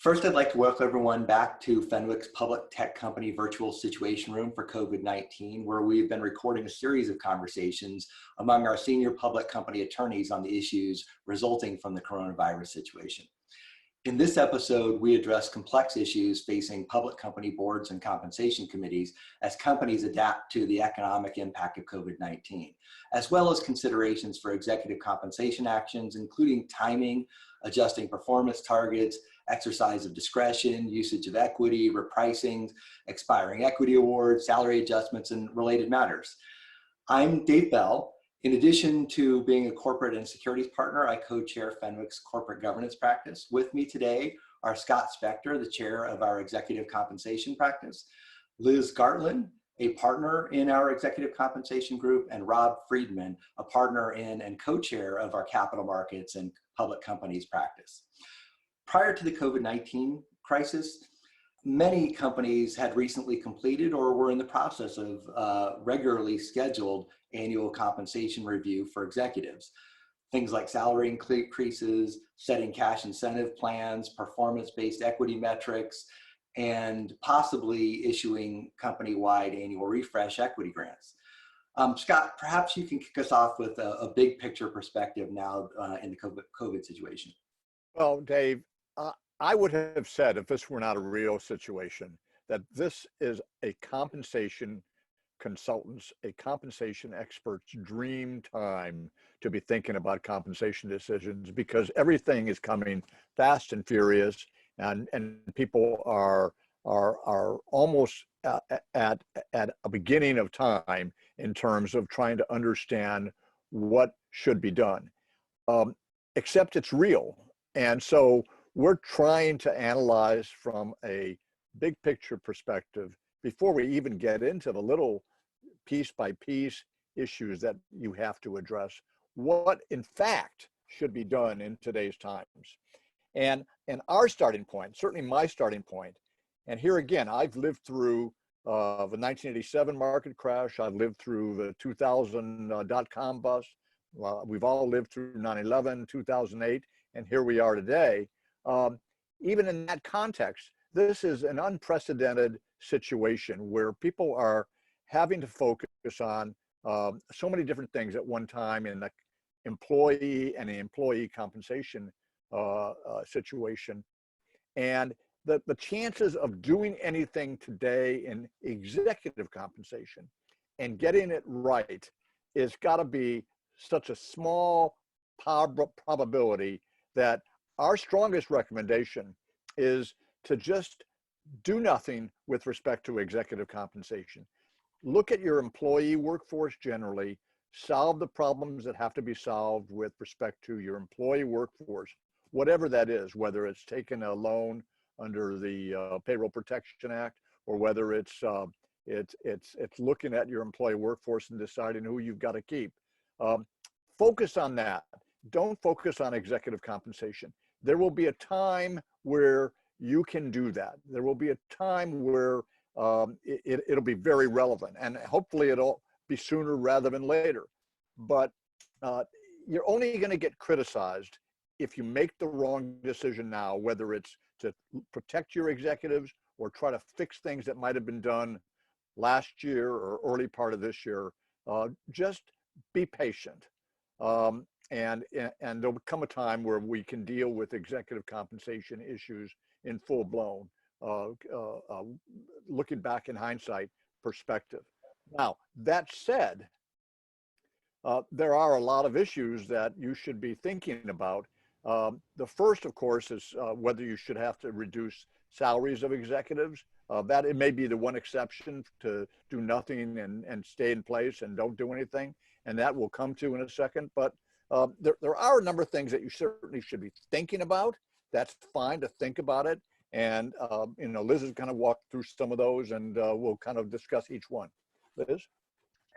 First, I'd like to welcome everyone back to Fenwick's Public Tech Company Virtual Situation Room for COVID-19, where we've been recording a series of conversations among our senior public company attorneys on the issues resulting from the coronavirus situation. In this episode, we address complex issues facing public company boards and compensation committees as companies adapt to the economic impact of COVID-19, as well as considerations for executive compensation actions, including timing, adjusting performance targets, exercise of discretion, usage of equity, repricings, expiring equity awards, salary adjustments, and related matters. I'm Dave Bell. In addition to being a corporate and securities partner, I co-chair Fenwick's corporate governance practice. With me today are Scott Spector, the chair of our executive compensation practice, Liz Gartland, a partner in our executive compensation group, and Rob Friedman, a partner in and co-chair of our capital markets and public companies practice. Prior to the COVID-19 crisis, many companies had recently completed or were in the process of regularly scheduled annual compensation review for executives. Things like salary increases, setting cash incentive plans, performance-based equity metrics, and possibly issuing company-wide annual refresh equity grants. Scott, perhaps you can kick us off with a big picture perspective now in the COVID situation. Well, Dave, I would have said, if this were not a real situation, that this is a compensation consultant's, a compensation expert's dream time to be thinking about compensation decisions, because everything is coming fast and furious, and people are almost at a beginning of time in terms of trying to understand what should be done, except it's real. And so we're trying to analyze from a big picture perspective before we even get into the little piece by piece issues that you have to address, what in fact should be done in today's times. And our starting point, certainly my starting point, and here again, I've lived through the 1987 market crash, I've lived through the 2000 dot-com bust, we've all lived through 9/11, 2008, and here we are today. Even in that context, this is an unprecedented situation where people are having to focus on so many different things at one time in the employee and the employee compensation situation. And the chances of doing anything today in executive compensation and getting it right is got to be such a small probability that our strongest recommendation is to just do nothing with respect to executive compensation. Look at your employee workforce generally, solve the problems that have to be solved with respect to your employee workforce, whatever that is, whether it's taking a loan under the Payroll Protection Act, or whether it's looking at your employee workforce and deciding who you've got to keep. Focus on that. Don't focus on executive compensation. There will be a time where you can do that. There will be a time where it'll be very relevant, and hopefully it'll be sooner rather than later. But you're only going to get criticized if you make the wrong decision now, whether it's to protect your executives or try to fix things that might have been done last year or early part of this year. Just be patient. And there'll come a time where we can deal with executive compensation issues in full blown, looking back in hindsight perspective. Now, that said, there are a lot of issues that you should be thinking about. The first, of course, is whether you should have to reduce salaries of executives. That it may be the one exception to do nothing and stay in place and don't do anything, and that we'll come to in a second. But there are a number of things that you certainly should be thinking about. That's fine to think about it. And, Liz is going to walk through some of those, and we'll kind of discuss each one. Liz?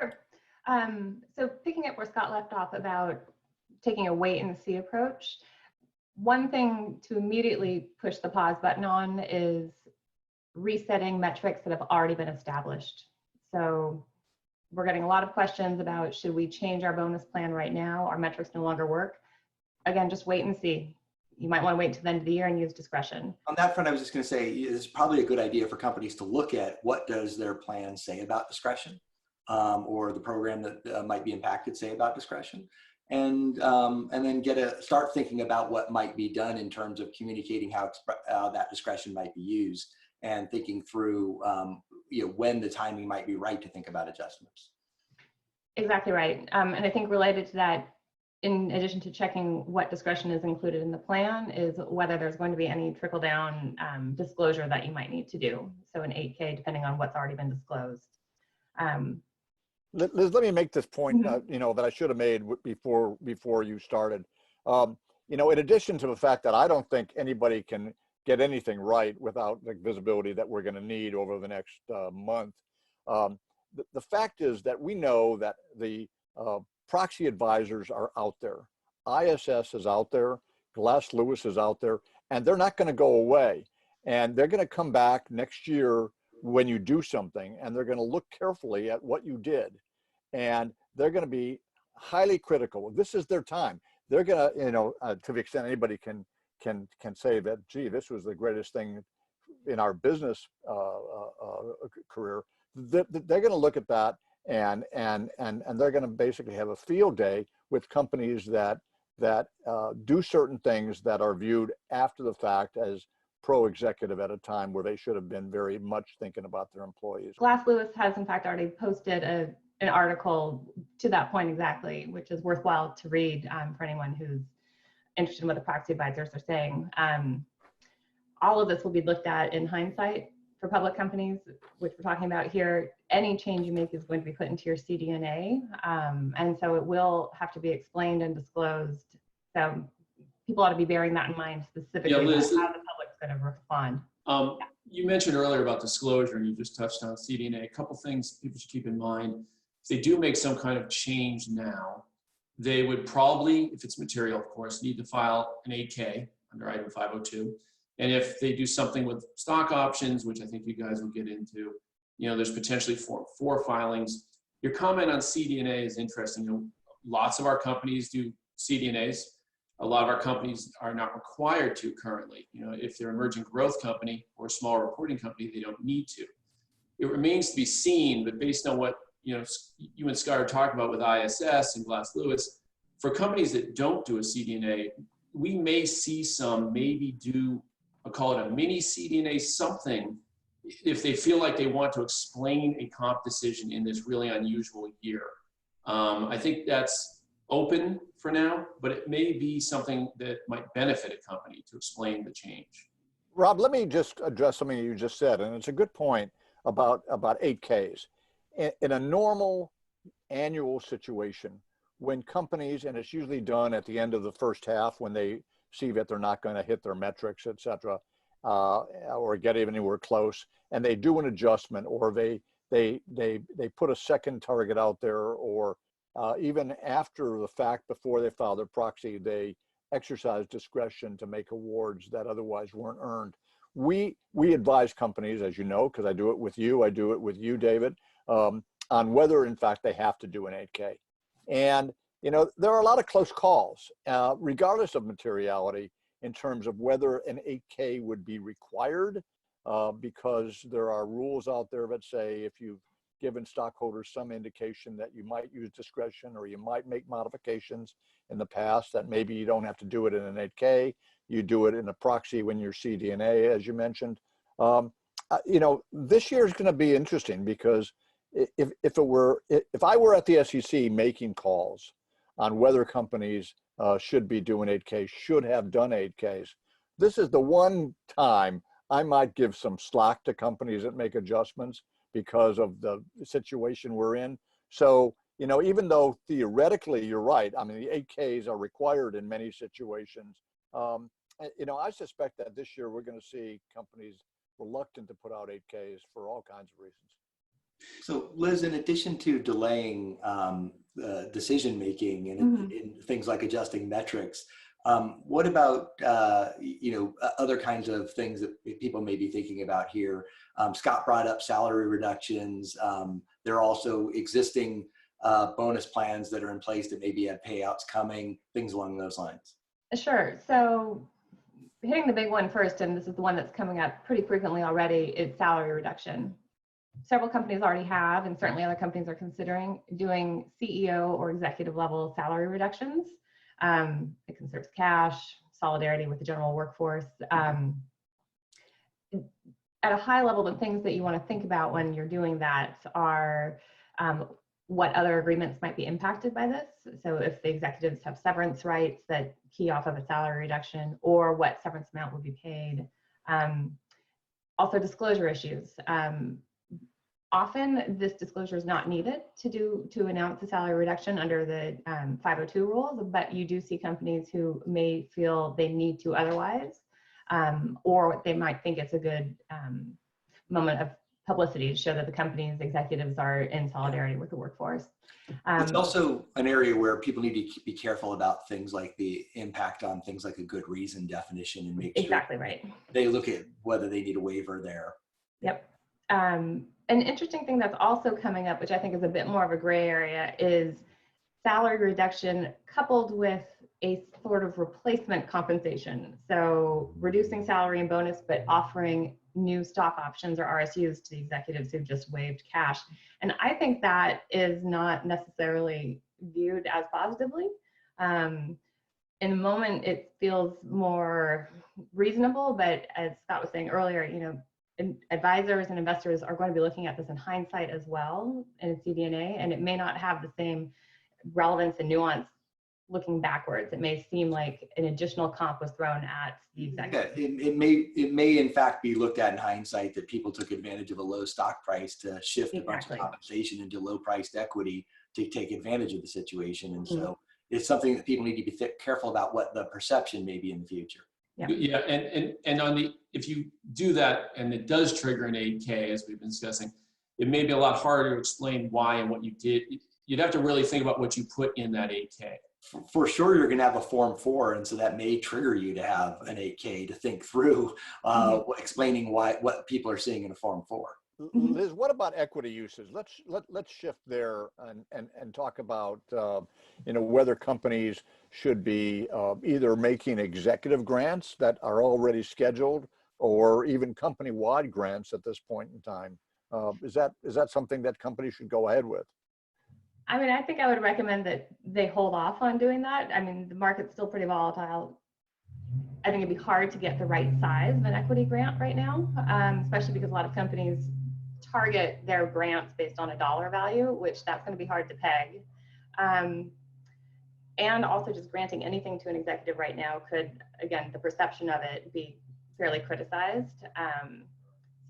Sure. So picking up where Scott left off about taking a wait and see approach, one thing to immediately push the pause button on is resetting metrics that have already been established. So we're getting a lot of questions about, should we change our bonus plan right now? Our metrics no longer work. Again, just wait and see. you might want to wait until the end of the year and use discretion. On that front, I was just going to say it's probably a good idea for companies to look at what does their plan say about discretion, or the program that might be impacted say about discretion, and then start thinking about what might be done in terms of communicating how that discretion might be used, and thinking through when the timing might be right to think about adjustments. Exactly right. And I think related to that, in addition to checking what discretion is included in the plan, is whether there's going to be any trickle down disclosure that you might need to do. So an 8K, depending on what's already been disclosed. Liz, let me make this point, that I should have made before you started. In addition to the fact that I don't think anybody can get anything right without the visibility that we're going to need over the next month. The fact is that we know that the proxy advisors are out there. ISS is out there, Glass Lewis is out there, and they're not going to go away. And they're going to come back next year when you do something, and they're going to look carefully at what you did. And they're going to be highly critical. This is their time. They're going to, to the extent anybody can say that, gee, this was the greatest thing in our business career, they're going to look at that and they're going to basically have a field day with companies that do certain things that are viewed after the fact as pro-executive at a time where they should have been very much thinking about their employees. Glass Lewis has in fact already posted an article to that point exactly, which is worthwhile to read for anyone who's interested in what the proxy advisors are saying. All of this will be looked at in hindsight for public companies, which we're talking about here. Any change you make is going to be put into your CDNA. And so it will have to be explained and disclosed. So people ought to be bearing that in mind specifically, Liz, about how the public's going to respond. You mentioned earlier about disclosure, and you just touched on CDNA. A couple things people should keep in mind. If they do make some kind of change now, they would probably, if it's material, of course, need to file an 8K under item 502. And if they do something with stock options, which I think you guys will get into, there's potentially four filings. Your comment on CDNA is interesting. Lots of our companies do CDNAs. A lot of our companies are not required to currently. If they're an emerging growth company or a small reporting company, they don't need to. It remains to be seen, but based on what you and Scott are talking about with ISS and Glass Lewis, for companies that don't do a CDNA, we may see some maybe do, I'll call it a mini CDNA, something, if they feel like they want to explain a comp decision in this really unusual year. I think that's open for now, but it may be something that might benefit a company to explain the change. Rob, let me just address something you just said, and it's a good point about 8Ks. In a normal annual situation, when companies, and it's usually done at the end of the first half when they see that they're not going to hit their metrics, et cetera, or get anywhere close, and they do an adjustment, or they put a second target out there, or even after the fact, before they file their proxy, they exercise discretion to make awards that otherwise weren't earned. We advise companies, as you know, because I do it with you, David, on whether in fact they have to do an 8K. And there are a lot of close calls, regardless of materiality, in terms of whether an 8K would be required, because there are rules out there that say if you've given stockholders some indication that you might use discretion or you might make modifications in the past, that maybe you don't have to do it in an 8K, you do it in a proxy when you're CDNA, as you mentioned. This year is going to be interesting, because if I were at the SEC making calls on whether companies should be doing 8Ks, should have done 8Ks, this is the one time I might give some slack to companies that make adjustments because of the situation we're in. So, even though theoretically you're right, I mean, the 8Ks are required in many situations. I suspect that this year we're going to see companies reluctant to put out 8Ks for all kinds of reasons. So Liz, in addition to delaying decision making and in things like adjusting metrics, what about other kinds of things that people may be thinking about here? Scott brought up salary reductions. There are also existing bonus plans that are in place that maybe have payouts coming, things along those lines. Sure. So hitting the big one first, and this is the one that's coming up pretty frequently already, is salary reduction. Several companies already have, and certainly other companies are considering doing CEO or executive level salary reductions. It conserves cash, solidarity with the general workforce. At a high level, the things that you want to think about when you're doing that are what other agreements might be impacted by this. So if the executives have severance rights that key off of a salary reduction, or what severance amount would be paid. Also disclosure issues. Often this disclosure is not needed to announce a salary reduction under the 502 rules, but you do see companies who may feel they need to otherwise, or they might think it's a good moment of publicity to show that the company's executives are in solidarity with the workforce. It's also an area where people need to be careful about things like the impact on things like a good reason definition, and make sure exactly right. they look at whether they need a waiver there. Yep. An interesting thing that's also coming up, which I think is a bit more of a gray area, is salary reduction coupled with a sort of replacement compensation. So reducing salary and bonus, but offering new stock options or RSUs to the executives who've just waived cash. And I think that is not necessarily viewed as positively. In the moment, it feels more reasonable, but as Scott was saying earlier, you know, advisors and investors are going to be looking at this in hindsight as well in CDNA, and it may not have the same relevance and nuance looking backwards. It may seem like an additional comp was thrown at the executive. Yeah, it may in fact be looked at in hindsight that people took advantage of a low stock price to shift a bunch of compensation into low priced equity to take advantage of the situation. And so it's something that people need to be careful about what the perception may be in the future. Yeah, and on the, if you do that and it does trigger an 8K, as we've been discussing, it may be a lot harder to explain why and what you did. You'd have to really think about what you put in that 8K. For sure, you're going to have a Form 4, and so that may trigger you to have an 8K to think through explaining what people are seeing in a Form 4. Liz, what about equity uses? Let's shift there and talk about you know, whether companies should be either making executive grants that are already scheduled, or even company-wide grants at this point in time. Is that something that companies should go ahead with? I mean, I think I would recommend that they hold off on doing that. I mean, the market's still pretty volatile. I think it'd be hard to get the right size of an equity grant right now, especially because a lot of companies target their grants based on a dollar value, which that's going to be hard to peg. And also just granting anything to an executive right now could, again, the perception of it be fairly criticized.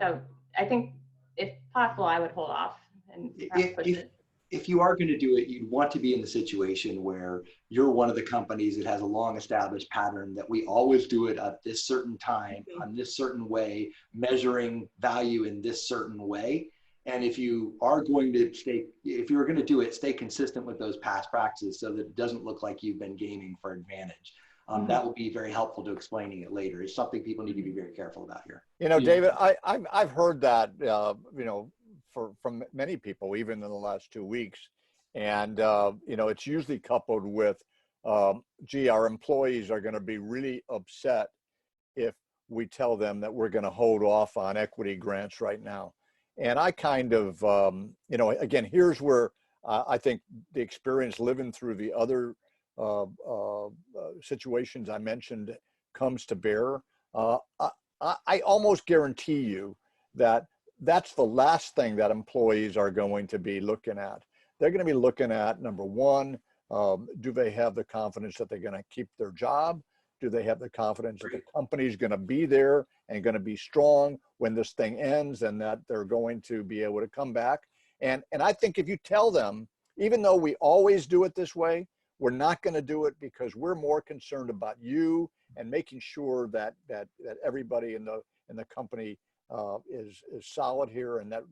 So I think if possible, I would hold off and perhaps push it. If you are going to do it, you'd want to be in the situation where you're one of the companies that has a long established pattern that we always do it at this certain time, on this certain way, measuring value in this certain way. And if you are going to if you're going to do it, stay consistent with those past practices so that it doesn't look like you've been gaming for advantage. That will be very helpful to explaining it later. It's something people need to be very careful about here. You know, David, I've heard that, you know, from many people, even in the last 2 weeks. And, you know, it's usually coupled with, gee, our employees are going to be really upset if we tell them that we're going to hold off on equity grants right now. And I kind of, you know, again, here's where I think the experience living through the other situations I mentioned comes to bear. I almost guarantee you that that's the last thing that employees are going to be looking at. They're going to be looking at, number one, do they have the confidence that they're going to keep their job? Do they have the confidence that the company's going to be there and going to be strong when this thing ends, and that they're going to be able to come back? And I think if you tell them, even though we always do it this way, we're not going to do it because we're more concerned about you and making sure that everybody in the company is solid here, and that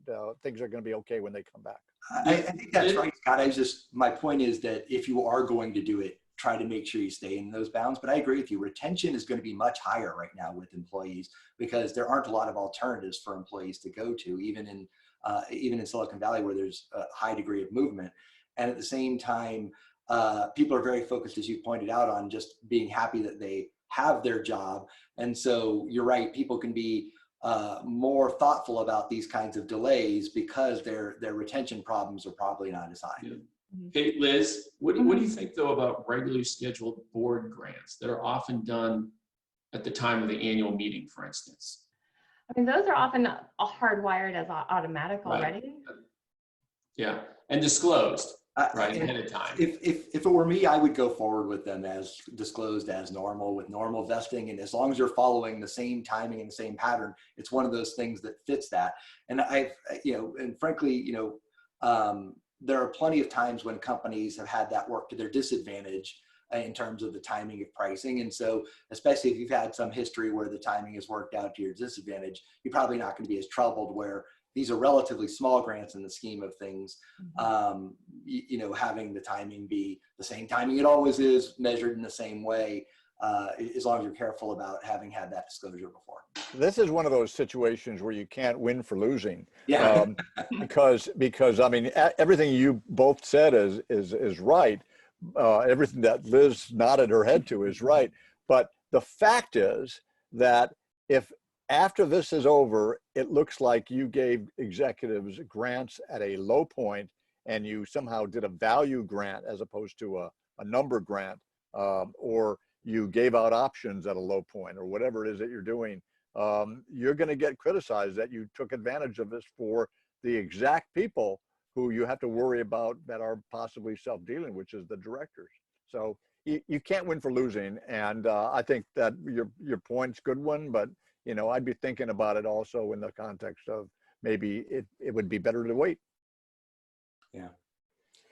things are going to be okay when they come back. I think that's right, Scott. My point is that if you are going to do it, try to make sure you stay in those bounds. But I agree with you. Retention is going to be much higher right now with employees because there aren't a lot of alternatives for employees to go to, even in Silicon Valley, where there's a high degree of movement. And at the same time, people are very focused, as you pointed out, on just being happy that they have their job. And so you're right, people can be more thoughtful about these kinds of delays because their retention problems are probably not as high. Yeah. Hey, Liz, what do you think though about regularly scheduled board grants that are often done at the time of the annual meeting, for instance? I mean, those are often hardwired as automatic Right. already. Yeah, and disclosed right And ahead of time. If it were me, I would go forward with them as disclosed as normal, with normal vesting. And as long as you're following the same timing and the same pattern, it's one of those things that fits that. And and frankly, there are plenty of times when companies have had that work to their disadvantage in terms of the timing of pricing. And so, especially if you've had some history where the timing has worked out to your disadvantage, you're probably not going to be as troubled, where these are relatively small grants in the scheme of things. Having the timing be the same timing it always is, measured in the same way, as long as you're careful about having had that disclosure before. This is one of those situations where you can't win for losing. Yeah. Because I mean, everything you both said is right. Everything that Liz nodded her head to is right. But the fact is that if after this is over, it looks like you gave executives grants at a low point and you somehow did a value grant as opposed to a number grant, or you gave out options at a low point, or whatever it is that you're doing, you're going to get criticized that you took advantage of this for the exact people who you have to worry about that are possibly self-dealing, which is the directors. So you can't win for losing. And I think that your point's a good one, but I'd be thinking about it also in the context of maybe it would be better to wait. Yeah.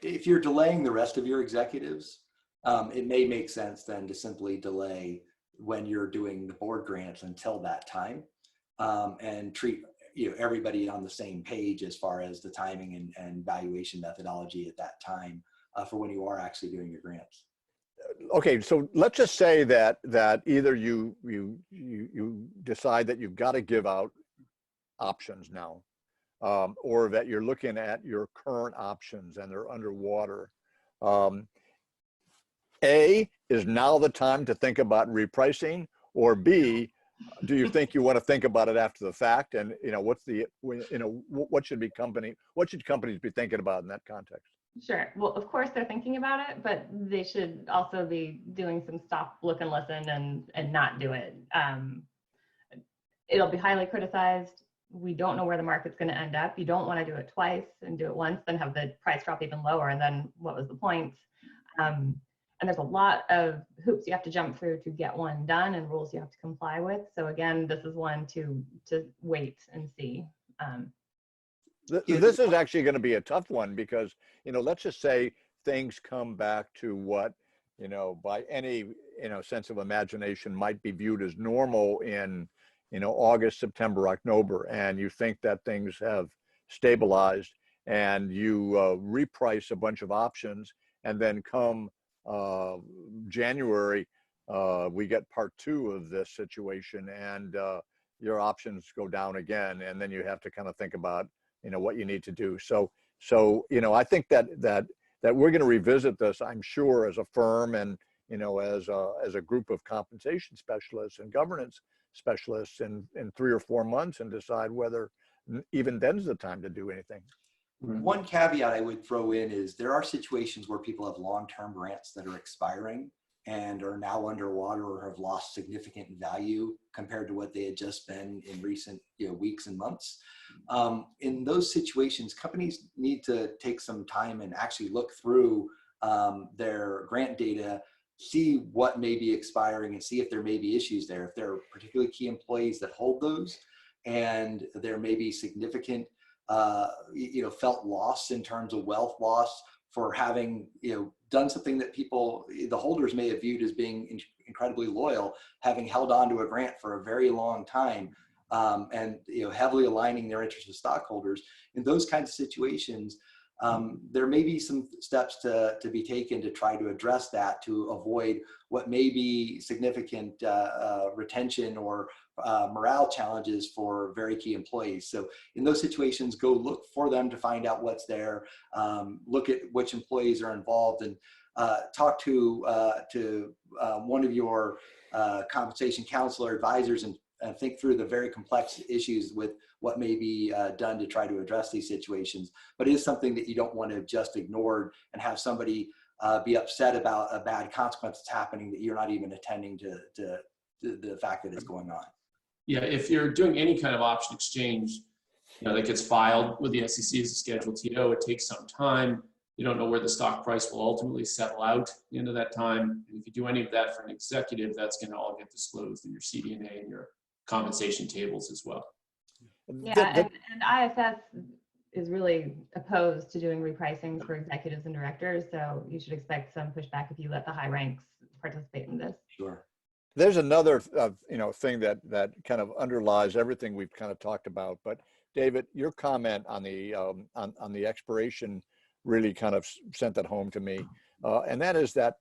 If you're delaying the rest of your executives, it may make sense then to simply delay when you're doing the board grants until that time, and treat everybody on the same page as far as the timing and valuation methodology at that time for when you are actually doing your grants. Okay, so let's just say that either you decide that you've got to give out options now, or that you're looking at your current options and they're underwater. A, is now the time to think about repricing, or B, do you think you want to think about it after the fact? And what should companies be thinking about in that context? Sure. Well, of course they're thinking about it, but they should also be doing some stop, look, and listen, and not do it. It'll be highly criticized. We don't know where the market's going to end up. You don't want to do it twice and do it once, then have the price drop even lower, and then what was the point? And there's a lot of hoops you have to jump through to get one done, and rules you have to comply with. So again, this is one to wait and see. This is actually going to be a tough one because, let's just say things come back to what, by any, sense of imagination might be viewed as normal in, August, September, October, and you think that things have stabilized and you reprice a bunch of options, and then come January, we get part 2 of this situation, and your options go down again, and then you have to kind of think about what you need to do. So I think that we're going to revisit this, I'm sure, as a firm, and as a group of compensation specialists and governance specialists in 3 or 4 months, and decide whether even then's the time to do anything. One caveat I would throw in is there are situations where people have long-term grants that are expiring and are now underwater or have lost significant value compared to what they had just been in recent weeks and months. In those situations, companies need to take some time and actually look through their grant data, see what may be expiring, and see if there may be issues there. If there are particularly key employees that hold those, and there may be significant felt loss in terms of wealth loss for having done something that the holders may have viewed as being incredibly loyal, having held on to a grant for a very long time, and heavily aligning their interests with stockholders. In those kinds of situations, there may be some steps to be taken to try to address that, to avoid what may be significant retention or morale challenges for very key employees. So in those situations, go look for them to find out what's there, look at which employees are involved, and talk to one of your compensation counselor advisors and think through the very complex issues with what may be done to try to address these situations. But it is something that you don't want to just ignore and have somebody be upset about a bad consequence that's happening that you're not even attending to the fact that it's going on. Yeah, if you're doing any kind of option exchange, that gets filed with the SEC as a Schedule TO, it takes some time. You don't know where the stock price will ultimately settle out at the end of that time. And if you do any of that for an executive, that's going to all get disclosed in your CD&A and your compensation tables as well. Yeah, and ISS is really opposed to doing repricings for executives and directors, so you should expect some pushback if you let the high ranks participate in this. Sure. There's another thing that kind of underlies everything we've kind of talked about. But David, your comment on the expiration really kind of sent that home to me, and that is that,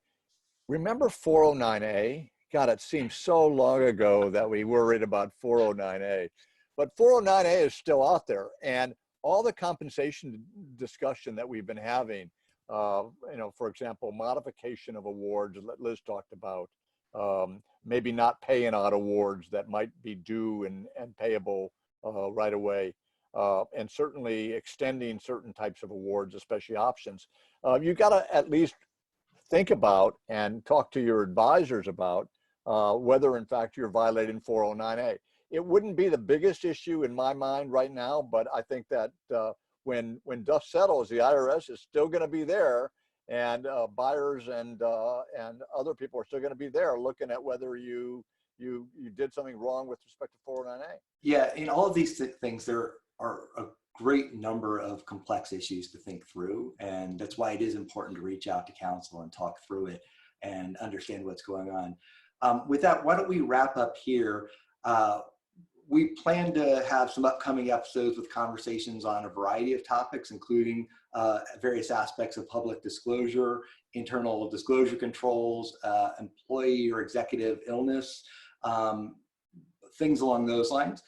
remember 409A? God, it seems so long ago that we worried about 409A, but 409A is still out there, and all the compensation discussion that we've been having, for example, modification of awards that Liz talked about, maybe not paying out awards that might be due and payable right away, and certainly extending certain types of awards, especially options. You got to at least think about and talk to your advisors about whether in fact you're violating 409A. It wouldn't be the biggest issue in my mind right now, but I think that when dust settles, the IRS is still going to be there, and buyers and other people are still going to be there looking at whether you did something wrong with respect to 409A. Yeah, in all of these things, there are a great number of complex issues to think through, and that's why it is important to reach out to counsel and talk through it and understand what's going on. With that, why don't we wrap up here? We plan to have some upcoming episodes with conversations on a variety of topics, including various aspects of public disclosure, internal disclosure controls, employee or executive illness, things along those lines.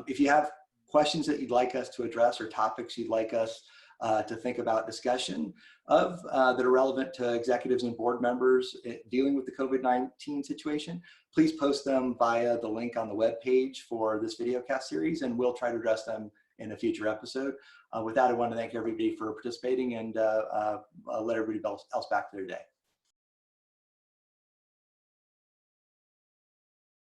If you have questions that you'd like us to address or topics you'd like us to think about discussion of that are relevant to executives and board members dealing with the COVID-19 situation, please post them via the link on the webpage for this videocast series, and we'll try to address them in a future episode. With that, I want to thank everybody for participating and let everybody else back to their day.